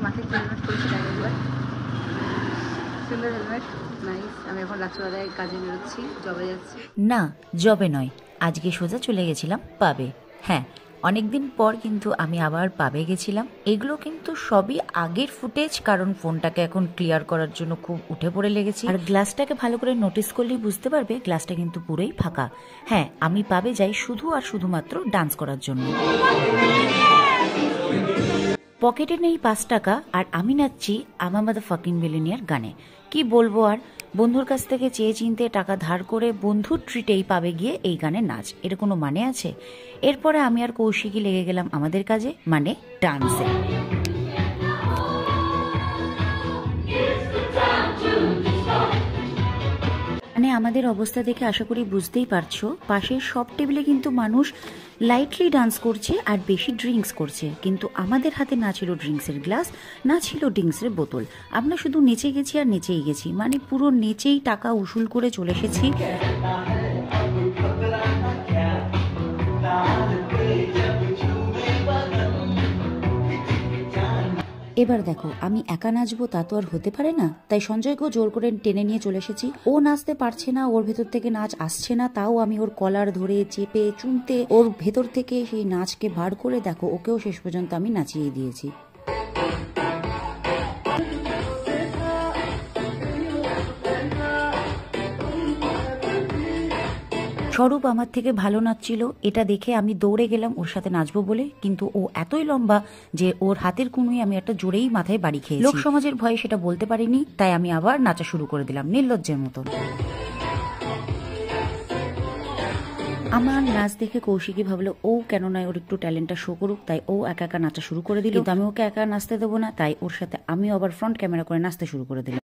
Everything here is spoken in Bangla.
মাথায় হেলমেট করেছি একবার, সুন্দর হেলমেট, নাইস। আমি এখন রাত্রিবেলায় কাজে বেরোচ্ছি, জবে যাচ্ছি। না, জবে নয়, আজকে সোজা চলে গেছিলাম পাবে। হ্যাঁ, অনেকদিন পর কিন্তু আমি আবার পাবে গেছিলাম। এগুলো কিন্তু সবই আগের ফুটেজ, কারণ ফোনটাকে এখন ক্লিয়ার করার জন্য খুব উঠে পড়ে লেগেছি। আর গ্লাসটাকে ভালো করে নোটিস করলেই বুঝতে পারবে গ্লাসটা কিন্তু পুরোই ফাঁকা। হ্যাঁ, আমি পাবে যাই শুধু আর শুধুমাত্র ডান্স করার জন্য। পকেটে নেই 5 টাকা আর আমি নাচছি আম দ্য ফাকিং মিলিনিয়ার গানে। কি বলবো আর, বন্ধুর কাছ থেকে চেয়ে চিনতে টাকা ধার করে বন্ধুর ট্রিটেই পাবে গিয়ে এই গানে নাচ, এর কোনো মানে আছে? এরপরে আমি আর কৌশিকী লেগে গেলাম আমাদের কাজে, মানে ডান্সে। মানে আমাদের অবস্থা দেখে আশা করি বুঝতেই পারছো, পাশের সব টেবিলে কিন্তু মানুষ লাইটলি ডান্স করছে আর বেশি ড্রিঙ্কস করছে, কিন্তু আমাদের হাতে না ছিল ড্রিঙ্কসের গ্লাস, না ছিল ড্রিঙ্কসের বোতল। আমরা শুধু নেচে গেছি আর নেচেই গেছি, মানে পুরো নেচেই টাকা উসুল করে চলে এসেছি। এবার দেখো, আমি একা নাচবো তা তো আর হতে পারে না, তাই সঞ্জয়কেও জোর করে টেনে নিয়ে চলে এসেছি। ও নাচতে পারছে না, ওর ভেতর থেকে নাচ আসছে না, তাও আমি ওর কলার ধরে চেপে চুমতে ওর ভেতর থেকে সেই নাচকে বার করে দেখো ওকেও শেষ পর্যন্ত আমি নাচিয়ে দিয়েছি। স্বরূপ আমার থেকে ভালো নাচছিল, এটা দেখে আমি দৌড়ে গেলাম ওর সাথে নাচবো বলে, কিন্তু ও এতই লম্বা যে ওর হাতের কুনুই আমি একটা জোরেই মাথায় বাড়ি খেয়েছি। লোক সমাজের ভয়ে সেটা বলতে পারিনি, তাই আমি আবার নাচা শুরু করে দিলাম নির্লজ্জের মতন। আমার নাচ দেখে কৌশিকী ভাবলো ও কেন নয় ওর একটু ট্যালেন্টটা শো করুক, তাই ও একা একা নাচা শুরু করে দিল। কিন্তু আমি ওকে একা নাচতে দেবো না, তাই ওর সাথে আমিও আবার ফ্রন্ট ক্যামেরা করে নাচতে শুরু করে দিলাম।